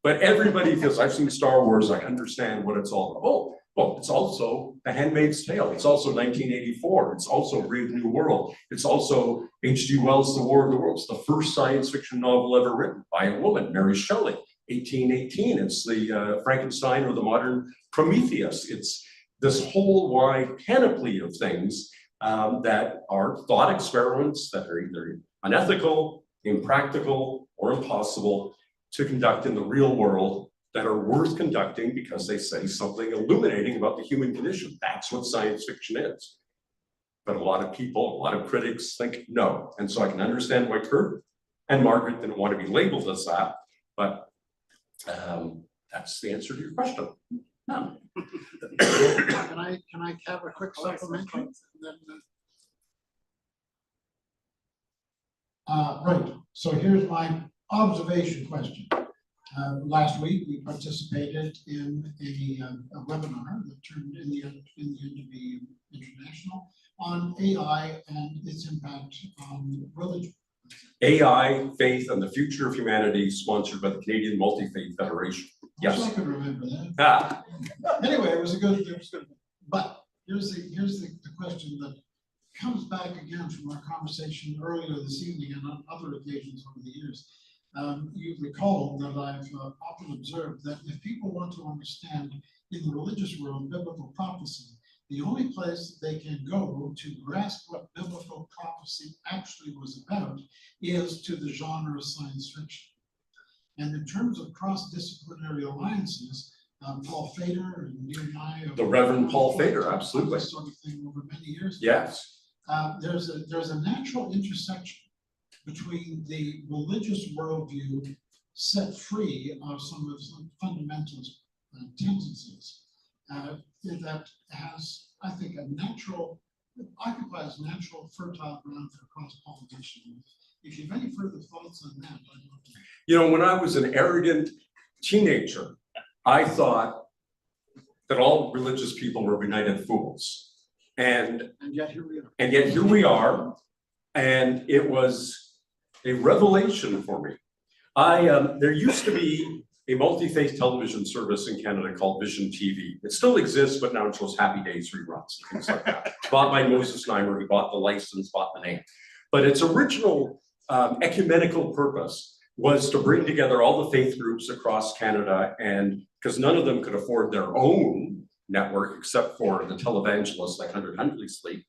But everybody feels, I've seen Star Wars, I understand what it's all about. Well, it's also The Handmaid's Tale. It's also 1984. It's also Brave New World. It's also H.G. Wells' The War of the Worlds, the first science fiction novel ever written by a woman, Mary Shelley, 1818. It's the Frankenstein or the modern Prometheus. It's this whole wide panoply of things that are thought experiments that are either unethical, impractical, or impossible to conduct in the real world that are worth conducting because they say something illuminating about the human condition. That's what science fiction is. But a lot of people, a lot of critics think no. And so I can understand why Kurt and Margaret didn't want to be labeled as that, but that's the answer to your question. No. Can I have a quick supplementary? Right, so here's my observation question. Last week, we participated in a webinar that turned in the end to be international on AI and its impact on religion. AI, Faith, and the Future of Humanity, sponsored by the Canadian Multi-Faith Federation. Yes. I can remember that. Anyway, it was good. But here's the question that comes back again from our conversation earlier this evening and on other occasions over the years. You recall that I've often observed that if people want to understand in the religious world biblical prophecy, the only place that they can go to grasp what biblical prophecy actually was about is to the genre of science fiction. And in terms of cross-disciplinary alliances, Paul Fader and you and I, the Reverend Paul Fader, absolutely, sort of thing over many years. Yes, there's a natural intersection between the religious worldview set free of some of the fundamentalist tendencies that has, I think, occupies natural fertile ground for cross-pollination. If you have any further thoughts on that, I'd love to. When I was an arrogant teenager, I thought that all religious people were benighted fools. And yet here we are. And yet here we are. And it was a revelation for me. There used to be a multi-faith television service in Canada called Vision TV. It still exists, but now it shows Happy Days reruns, things like that. Bought by Moses Neimer, who bought the license, bought the name. But its original ecumenical purpose was to bring together all the faith groups across Canada, and because none of them could afford their own network except for the televangelists like 100 Huntley Sleet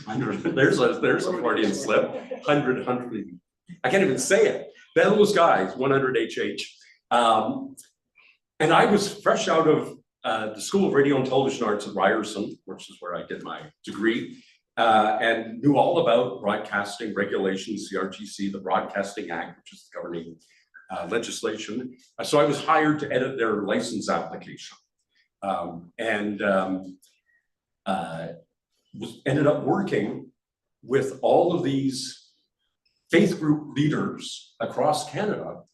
100. There's a Freudian slip. 100 Huntley. I can't even say it. Those guys, 100 HH. And I was fresh out of the School of Radio and Television Arts at Ryerson, which is where I did my degree, and knew all about broadcasting regulations, the RTC, the Broadcasting Act, which is the governing legislation. So I was hired to edit their license application, and ended up working with all of these faith group leaders across Canada.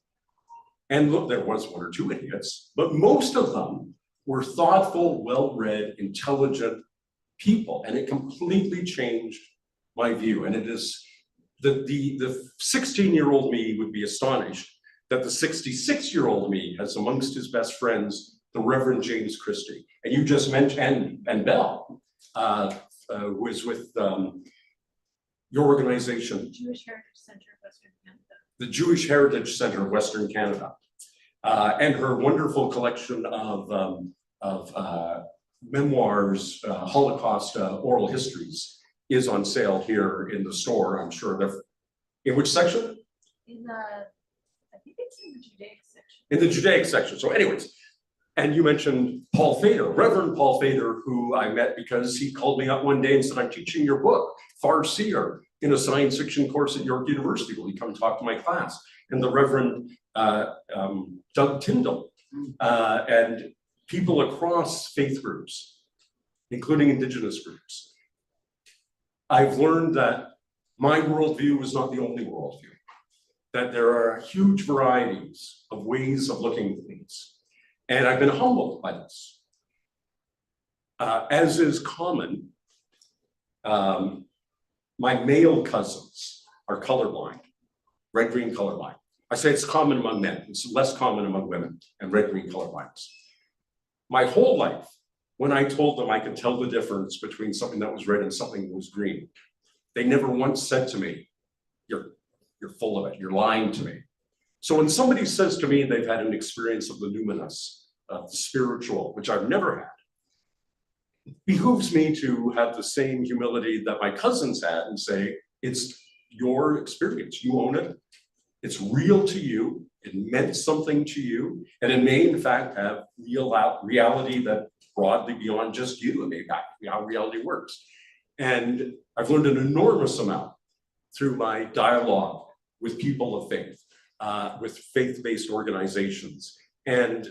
And look, there was one or two idiots, but most of them were thoughtful, well-read, intelligent people. And it completely changed my view. And it is, the 16-year-old me would be astonished that the 66-year-old me has amongst his best friends, the Reverend James Christie. And you just mentioned, and Bell, who is with your organization. Jewish Heritage Center of Western Canada. The Jewish Heritage Center of Western Canada. And her wonderful collection of memoirs, Holocaust oral histories is on sale here in the store. I'm sure they're, in which section? In the, I think it's in the Judaic section. In the Judaic section. So anyways, and you mentioned Paul Fader, Reverend Paul Fader, who I met because he called me up one day and said, I'm teaching your book, Farseer, in a science fiction course at York University. Will you come talk to my class? And the Reverend Doug Tyndall, and people across faith groups, including Indigenous groups. I've learned that my worldview is not the only worldview, that there are huge varieties of ways of looking at things. And I've been humbled by this. As is common, my male cousins are colorblind, red-green colorblind. I say it's common among men, it's less common among women, and red-green colorblindness. My whole life, when I told them I could tell the difference between something that was red and something that was green, they never once said to me, you're full of it, you're lying to me. So when somebody says to me they've had an experience of the numinous, the spiritual, which I've never had, it behooves me to have the same humility that my cousins had and say, it's your experience, you own it, it's real to you, it meant something to you, and it may in fact have reality that broadly beyond just you, it may be how reality works. And I've learned an enormous amount through my dialogue with people of faith, with faith-based organizations. And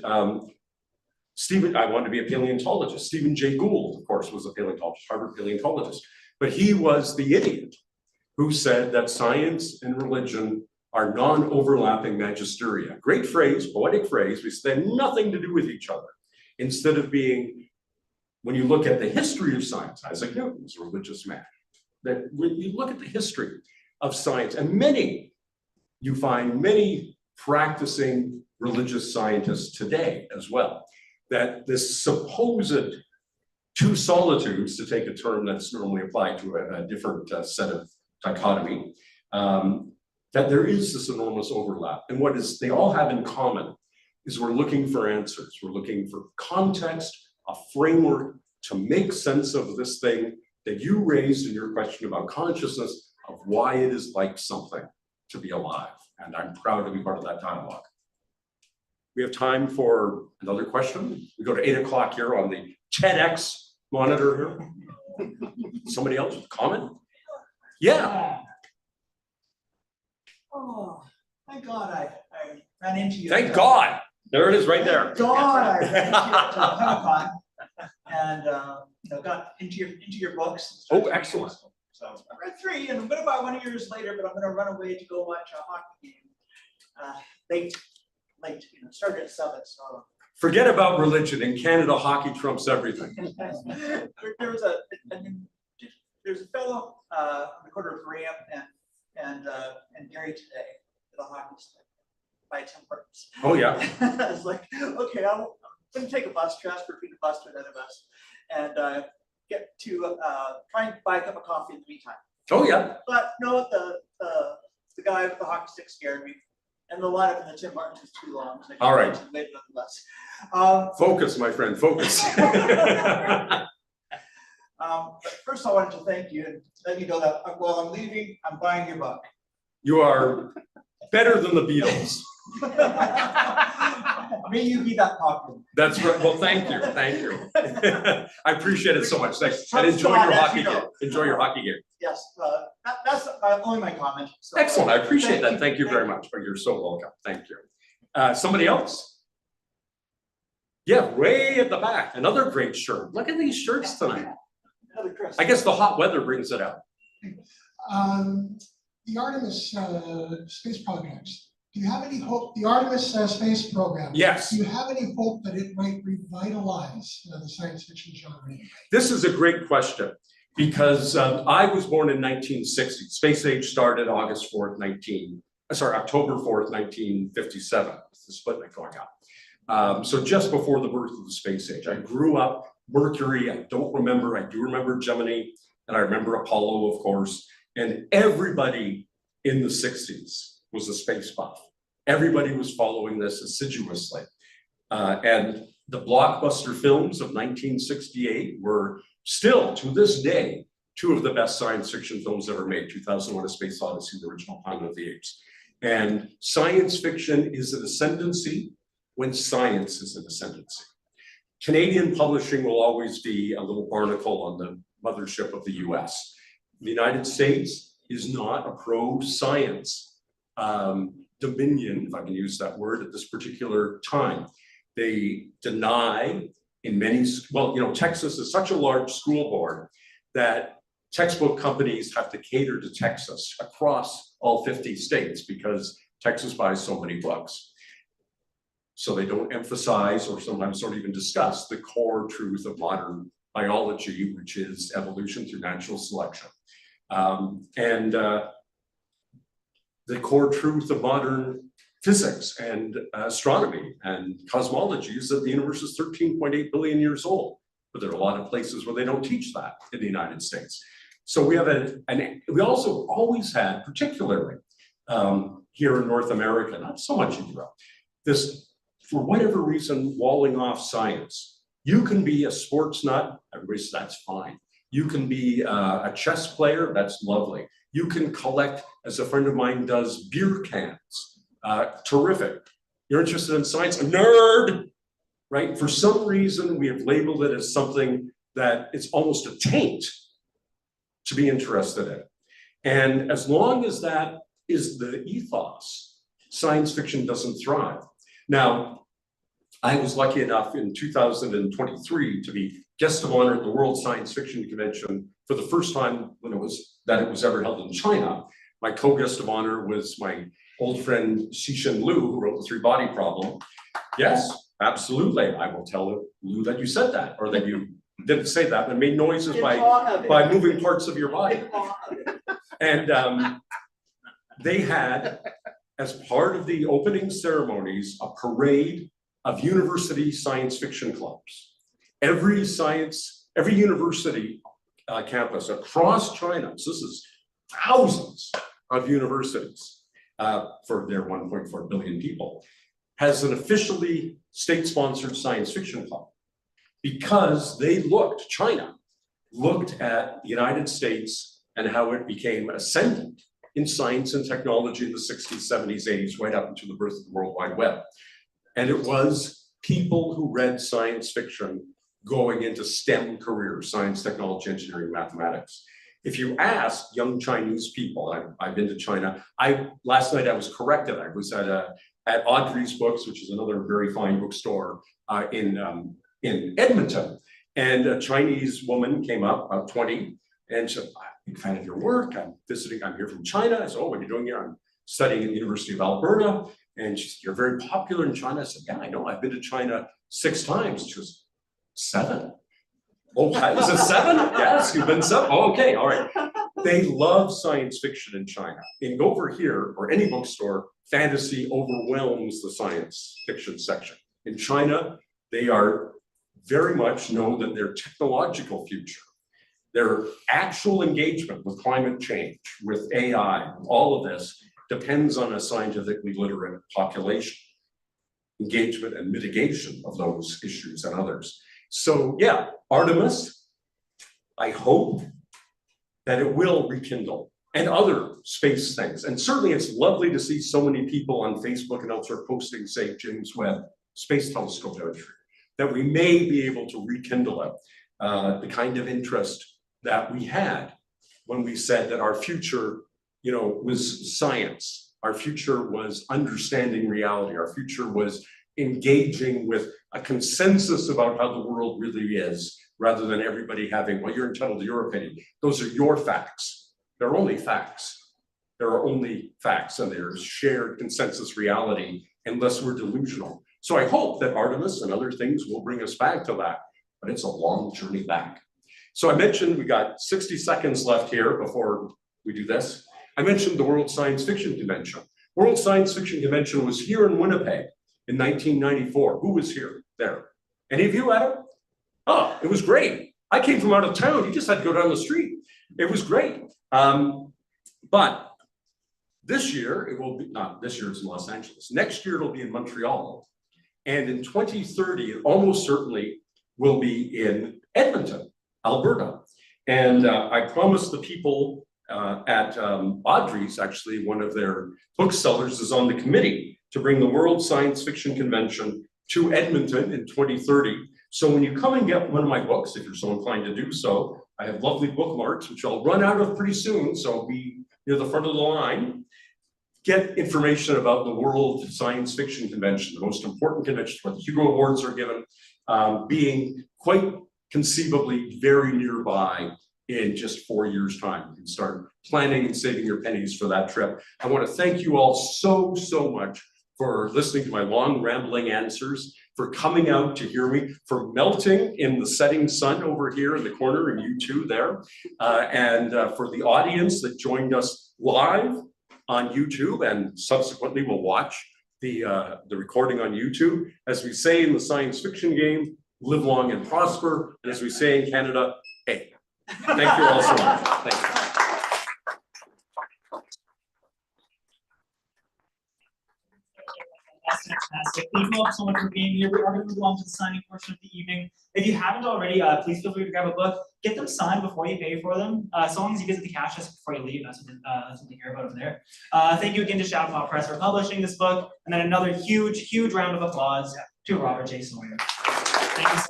Stephen, I wanted to be a paleontologist. Stephen Jay Gould, of course, was a paleontologist, Harvard paleontologist, but he was the idiot who said that science and religion are non-overlapping magisteria. Great phrase, poetic phrase, which they have nothing to do with each other. Instead of being, when you look at the history of science, Isaac Newton was a religious man. That when you look at the history of science, and you find many practicing religious scientists today as well, that this supposed two solitudes, to take a term that's normally applied to a different set of dichotomy, that there is this enormous overlap. And what they all have in common is we're looking for answers. We're looking for context, a framework to make sense of this thing that you raised in your question about consciousness, of why it is like something to be alive. And I'm proud to be part of that dialogue. We have time for another question. We go to 8 o'clock here on the TEDx monitor here. Somebody else with a comment? Yeah. Oh, thank God I ran into you. Thank God. There it is right there. Thank God I ran into you at Comic-Con and got into your books. Oh, excellent. So I read 3 and I'm gonna buy one of yours later, but I'm gonna run away to go watch a hockey game. Late, started at 7, so. Forget about religion. In Canada, hockey trumps everything. There's a fellow on the corner of Graham and Gary today at a hockey stick by Tim Hortons. Oh yeah. I was like, okay, I'm gonna take a bus, transfer between the bus to another bus, and get to try and buy a cup of coffee in the meantime. Oh yeah. But no, the guy with the hockey stick scared me. And the lineup in the Tim Hortons is too long. So I All right. can't wait nonetheless. Focus, my friend, focus. But first I wanted to thank you and let you know that while I'm leaving, I'm buying your book. You are better than the Beatles. May you be that popular. That's right. Well, thank you. Thank you. I appreciate it so much. Thanks. And Trump's enjoy gone, your as hockey you know. game. Enjoy your hockey game. Yes, that's only my comment. So, Excellent. I appreciate that. Thank you Thank very much. But you're so welcome. Thank you. Somebody else? Yeah, way at the back. Another great shirt. Look at these shirts tonight. Another Chris. I guess the hot weather brings it out. The Artemis space projects, do you have any hope, the Artemis space program? Yes. Do you have any hope that it might revitalize the science fiction genre? This is a great question because I was born in 1960. Space Age started October 4th, 1957. It's the Sputnik going out. So just before the birth of the space age. I grew up Mercury. I don't remember. I do remember Gemini, and I remember Apollo, of course. And everybody in the 60s was a space buff. Everybody was following this assiduously. And the blockbuster films of 1968 were still, to this day, two of the best science fiction films ever made, 2001: A Space Odyssey, the original Planet of the Apes. And science fiction is an ascendancy when science is an ascendancy. Canadian publishing will always be a little barnacle on the mothership of the US. The United States is not a pro-science dominion, if I can use that word, at this particular time. They deny in many, well, you know, Texas is such a large school board that textbook companies have to cater to Texas across all 50 states because Texas buys so many books. So they don't emphasize or sometimes don't even discuss the core truth of modern biology, which is evolution through natural selection. The core truth of modern physics and astronomy and cosmology is that the universe is 13.8 billion years old, but there are a lot of places where they don't teach that in the United States. So we have we also always had, particularly here in North America, not so much in Europe, this, for whatever reason, walling off science. You can be a sports nut, everybody says that's fine. You can be a chess player, that's lovely. You can collect, as a friend of mine does, beer cans. Terrific. You're interested in science? A nerd, right? For some reason, we have labeled it as something that it's almost a taint to be interested in. And as long as that is the ethos, science fiction doesn't thrive. Now, I was lucky enough in 2023 to be guest of honor at the World Science Fiction Convention for the first time when it was ever held in China. My co-guest of honor was my old friend Cixin Liu, who wrote The Three-Body Problem. Yes, absolutely. I will tell Liu that you said that, or that you didn't say that, but made noises by moving parts of your body. And they had, as part of the opening ceremonies, a parade of university science fiction clubs. Every university campus across China, so this is thousands of universities for their 1.4 billion people, has an officially state-sponsored science fiction club because China looked at the United States and how it became ascendant in science and technology in the 60s, 70s, 80s, right up into the birth of the World Wide Web. And it was people who read science fiction going into STEM careers, science, technology, engineering, mathematics. If you ask young Chinese people, I've been to China. Last night I was corrected. I was at Audrey's Books, which is another very fine bookstore in Edmonton. And a Chinese woman came up, about 20, and said, I'm a fan of your work. I'm here from China. I said, oh, what are you doing here? I'm studying at the University of Alberta. And she said, you're very popular in China. I said, yeah, I know. I've been to China 6 times. She goes, 7? Oh, is it 7? Yes, you've been 7. Oh, okay, all right. They love science fiction in China. And over here, or any bookstore, fantasy overwhelms the science fiction section. In China, they are very much know that their technological future, their actual engagement with climate change, with AI, all of this, depends on a scientifically literate population, engagement and mitigation of those issues and others. So yeah, Artemis, I hope that it will rekindle, and other space things. And certainly it's lovely to see so many people on Facebook and elsewhere posting, say, James Webb Space Telescope imagery, that we may be able to rekindle it, the kind of interest that we had when we said that our future, was science. Our future was understanding reality. Our future was engaging with a consensus about how the world really is, rather than everybody having, well, you're entitled to your opinion. Those are your facts. They're only facts. There are only facts, and there's shared consensus reality unless we're delusional. So I hope that Artemis and other things will bring us back to that, but it's a long journey back. So I mentioned, we got 60 seconds left here before we do this. I mentioned the World Science Fiction Convention. World Science Fiction Convention was here in Winnipeg in 1994. Who was here there? Any of you, Adam? Oh, it was great. I came from out of town. You just had to go down the street. It was great. But this year, it will be, not this year, it's in Los Angeles. Next year, it'll be in Montreal. And in 2030, it almost certainly will be in Edmonton, Alberta. And I promised the people at Audrey's, actually, one of their booksellers is on the committee to bring the World Science Fiction Convention to Edmonton in 2030. So when you come and get one of my books, if you're so inclined to do so, I have lovely bookmarks, which I'll run out of pretty soon, so be near the front of the line. Get information about the World Science Fiction Convention, the most important convention where the Hugo Awards are given, being quite conceivably very nearby in just 4 years' time. You can start planning and saving your pennies for that trip. I want to thank you all so, so much for listening to my long rambling answers, for coming out to hear me, for melting in the setting sun over here in the corner, and you too there, and for the audience that joined us live on YouTube and subsequently will watch the recording on YouTube. As we say in the science fiction game, live long and prosper, and as we say in Canada, hey. Thank you all so much. Thank you. That's fantastic. Thank you all so much for being here. We are going to move on to the signing portion of the evening. If you haven't already, please feel free to grab a book. Get them signed before you pay for them. So long as you visit the cash desk before you leave, that's what they care about over there. Thank you again to Chappell Press for publishing this book, and then another huge, huge round of applause to Robert J. Sawyer. Thank you so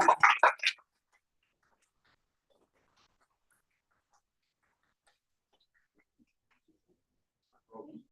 much.